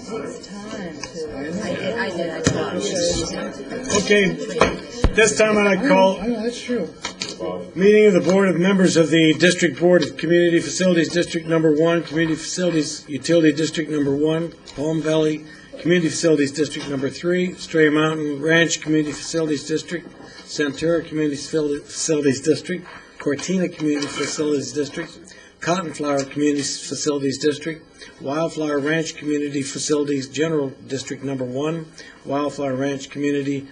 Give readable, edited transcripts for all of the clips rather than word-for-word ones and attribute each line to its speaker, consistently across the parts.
Speaker 1: takes time to. I did.
Speaker 2: Okay, this time I'd like to call
Speaker 3: I know, that's true.
Speaker 2: meeting of the Board of Members of the District Board of Community Facilities District Number 1, Community Facilities Utility District Number 1, Palm Valley Community Facilities District Number 3, Stray Mountain Ranch Community Facilities District, Centura Community Facilities District, Cortina Community Facilities District, Cottonflower Community Facilities District, Wildflower Ranch Community Facilities General District Number 1, Wildflower Ranch Community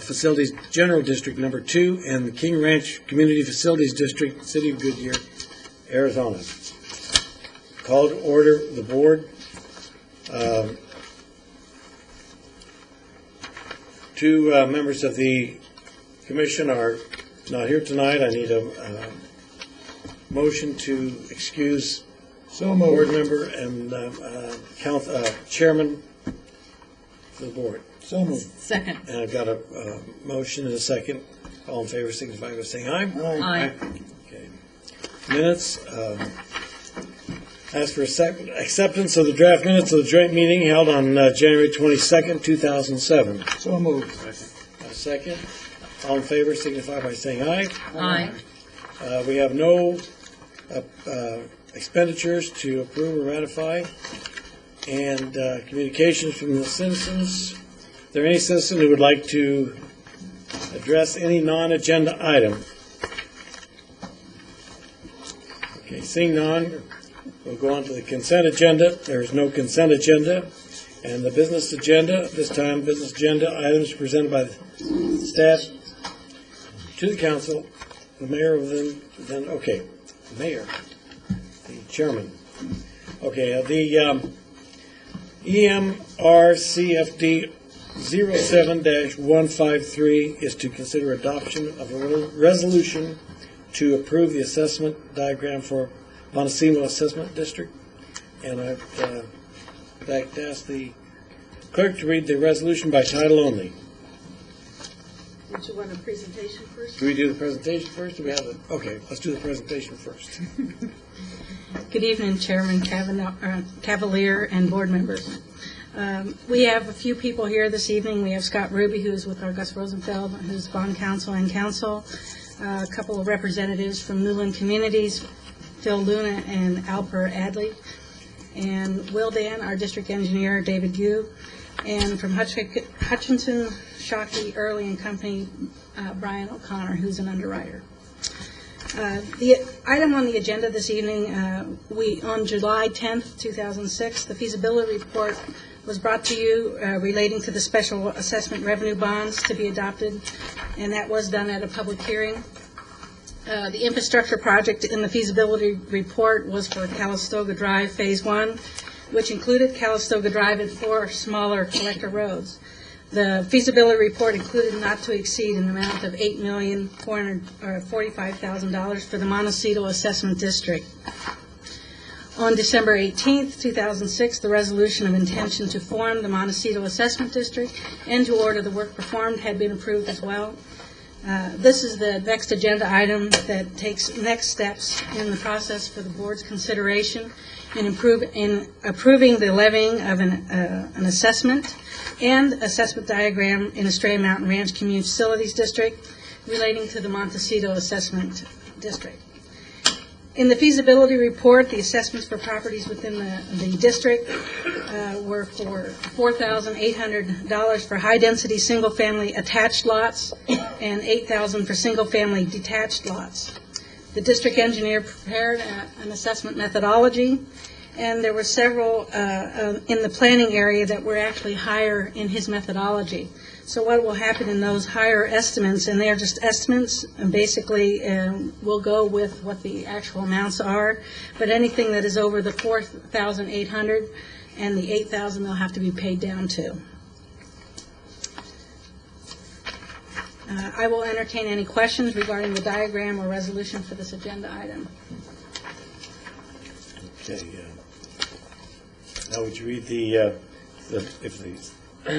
Speaker 2: Facilities General District Number 2, and the King Ranch Community Facilities District, City of Goodyear, Arizona. Call to order the board. Two members of the commission are not here tonight. I need a motion to excuse board member and chairman for the board.
Speaker 3: So moved.
Speaker 1: Second.
Speaker 2: And I've got a motion and a second. All in favor signify by saying aye.
Speaker 1: Aye.
Speaker 2: Okay. Minutes. Ask for acceptance of the draft minutes of the joint meeting held on January 22nd, 2007.
Speaker 3: So moved.
Speaker 2: A second. All in favor signify by saying aye.
Speaker 1: Aye.
Speaker 2: We have no expenditures to approve or ratify, and communications from the citizens. Is there any citizen who would like to address any non-agenda item? Okay, seeing none, we'll go on to the consent agenda. There is no consent agenda. And the business agenda, this time business agenda items presented by the staff to the council. The mayor of them, the mayor, the chairman. Okay, the EMRCFD 07-153 is to consider adoption of a resolution to approve the assessment diagram for Montecito Assessment District. And I'd like to ask the clerk to read the resolution by title only.
Speaker 4: Did you want a presentation first?
Speaker 2: Do we do the presentation first? Do we have it? Okay, let's do the presentation first.
Speaker 4: Good evening, Chairman Cavalier and board members. We have a few people here this evening. We have Scott Ruby, who's with our Gus Rosenfeld, who's bond counsel and counsel. A couple of representatives from Newland Communities, Phil Luna and Alper Adley. And Will Dan, our district engineer, David Yu. And from Hutchinson, Shockey, Early and Company, Brian O'Connor, who's an underwriter. The item on the agenda this evening, on July 10th, 2006, the feasibility report was brought to you relating to the special assessment revenue bonds to be adopted, and that was done at a public hearing. The infrastructure project in the feasibility report was for Calistoga Drive Phase 1, which included Calistoga Drive and 4 smaller collector roads. The feasibility report included not to exceed an amount of $8,445,000 for the Montecito Assessment District. On December 18, 2006, the resolution of intention to form the Montecito Assessment District and to order the work performed had been approved as well. This is the next agenda item that takes next steps in the process for the board's consideration in approving the levying of an assessment and assessment diagram in the Stray Mountain Ranch Community Facilities District relating to the Montecito Assessment District. In the feasibility report, the assessments for properties within the district were for $4,800 for high-density single-family attached lots and $8,000 for single-family detached lots. The district engineer prepared an assessment methodology, and there were several in the planning area that were actually higher in his methodology. So what will happen in those higher estimates, and they're just estimates, and basically we'll go with what the actual amounts are, but anything that is over the $4,800 and the $8,000 they'll have to be paid down to. I will entertain any questions regarding the diagram or resolution for this agenda item.
Speaker 2: Okay. Now would you read if the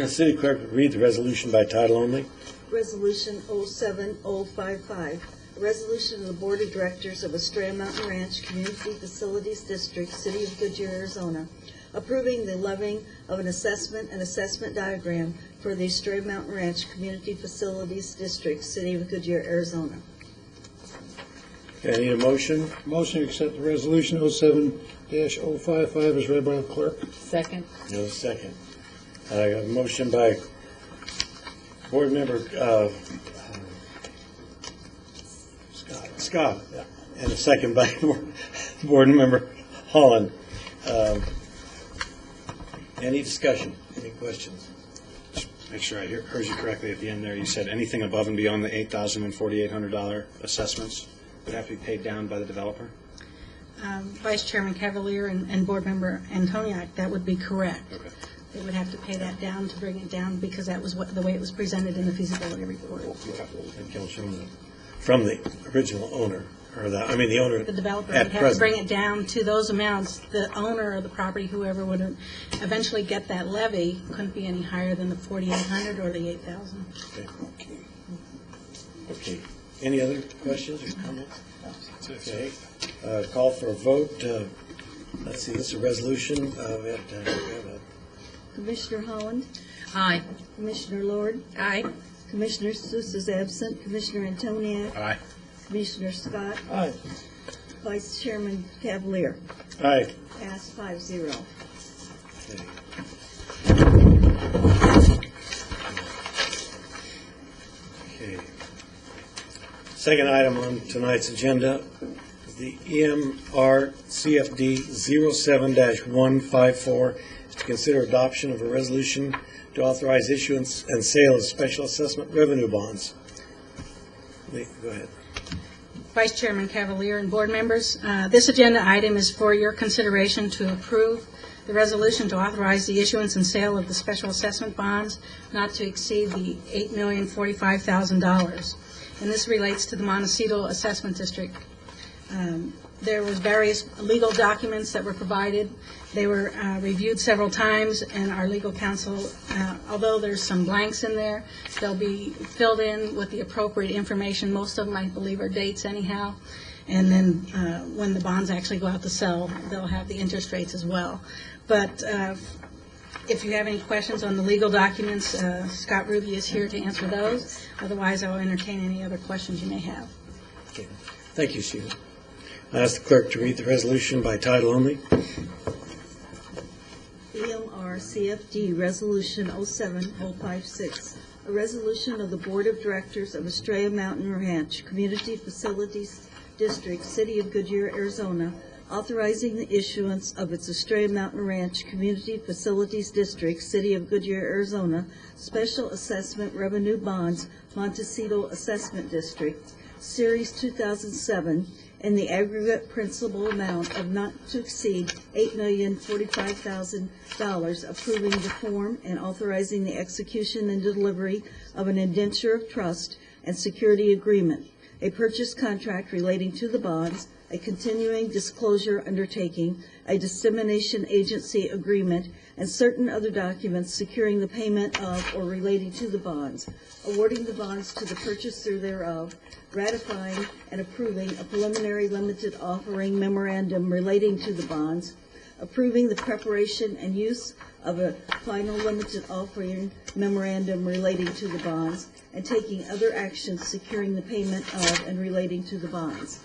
Speaker 2: city clerk would read the resolution by title only?
Speaker 4: Resolution 07055,
Speaker 3: A resolution of the Board of Directors of Estrella Mountain Ranch Community Facilities District, City of Goodyear, Arizona, approving the levying of an assessment and assessment diagram for the Estrella Mountain Ranch Community Facilities District, City of Goodyear, Arizona.
Speaker 2: Okay, I need a motion.
Speaker 5: Motion to accept the resolution 07-055 is read by the clerk.
Speaker 1: Second.
Speaker 2: No second. I got a motion by Board Member Scott, and a second by Board Member Holland. Any discussion? Any questions?
Speaker 6: Just make sure I heard you correctly at the end there. You said anything above and beyond the $8,000 and $4,800 assessments would have to be paid down by the developer?
Speaker 4: Vice Chairman Cavalier and Board Member Antoniak, that would be correct.
Speaker 6: Okay.
Speaker 4: They would have to pay that down to bring it down because that was the way it was presented in the feasibility report.
Speaker 2: It comes from the original owner, or the owner
Speaker 4: The developer
Speaker 2: at
Speaker 4: would have to
Speaker 2: present.
Speaker 4: bring it down to those amounts. The owner of the property, whoever would eventually get that levy, couldn't be any higher than the $4,800 or the $8,000.
Speaker 2: Okay. Any other questions or comments? Okay. Call for a vote. Let's see, this is a resolution. We have a
Speaker 3: Commissioner Holland,
Speaker 1: Aye.
Speaker 3: Commissioner Lord,
Speaker 1: Aye.
Speaker 3: Commissioner Seuss is absent, Commissioner Antoniak,
Speaker 6: Aye.
Speaker 3: Commissioner Scott,
Speaker 5: Aye.
Speaker 3: Vice Chairman Cavalier.
Speaker 2: Aye.
Speaker 3: Passed 5-0.
Speaker 2: Okay. Second item on tonight's agenda is the EMR CFD 07-154 is to consider adoption of a resolution to authorize issuance and sale of special assessment revenue bonds. Lee, go ahead.
Speaker 4: Vice Chairman Cavalier and board members, this agenda item is for your consideration to approve the resolution to authorize the issuance and sale of the special assessment bonds not to exceed the $8,045,000. And this relates to the Montecito Assessment District. There was various legal documents that were provided. They were reviewed several times, and our legal counsel, although there's some blanks in there, they'll be filled in with the appropriate information. Most of them, I believe, are dates anyhow. And then when the bonds actually go out to sell, they'll have the interest rates as well. But if you have any questions on the legal documents, Scott Ruby is here to answer those. Otherwise, I'll entertain any other questions you may have.
Speaker 2: Okay. Thank you, Sheila. I ask the clerk to read the resolution by title only.
Speaker 3: EMR CFD Resolution 07056, a resolution of the Board of Directors of Estrella Mountain Ranch Community Facilities District, City of Goodyear, Arizona, authorizing the issuance of its Estrella Mountain Ranch Community Facilities District, City of Goodyear, Arizona, Special Assessment Revenue Bonds, Montecito Assessment District, Series 2007, in the aggregate principal amount of not to exceed $8,045,000, approving the form and authorizing the execution and delivery of an indenture of trust and security agreement, a purchase contract relating to the bonds, a continuing disclosure undertaking, a dissemination agency agreement, and certain other documents securing the payment of or relating to the bonds, awarding the bonds to the purchaser thereof, ratifying and approving a preliminary limited offering memorandum relating to the bonds, approving the preparation and use of a final limited offering memorandum relating to the bonds, and taking other actions securing the payment of and relating to the bonds.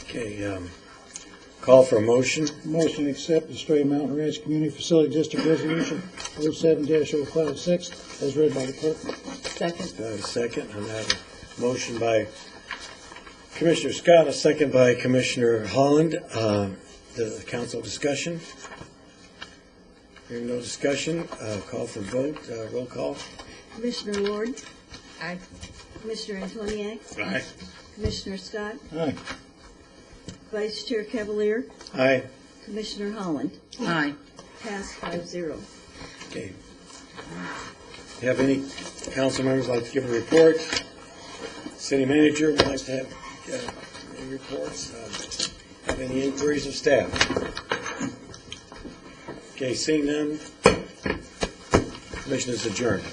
Speaker 2: Okay, call for a motion.
Speaker 5: Motion to accept the Estrella Mountain Ranch Community Facility District Resolution 07-056 as read by the clerk.
Speaker 1: Second.
Speaker 2: A second, and I have a motion by Commissioner Scott, a second by Commissioner Holland. The council discussion. Hearing no discussion, call for vote. Roll call.
Speaker 3: Commissioner Lord,
Speaker 1: Aye.
Speaker 3: Commissioner Antoniak,
Speaker 6: Aye.
Speaker 3: Commissioner Scott,
Speaker 5: Aye.
Speaker 3: Vice Chair Cavalier,
Speaker 2: Aye.
Speaker 3: Commissioner Holland.
Speaker 1: Aye.
Speaker 3: Passed 5-0.
Speaker 2: Okay. You have any council members like to give a report? City manager would like to have any reports? Have any inquiries of staff? Okay, seeing none, commission is adjourned.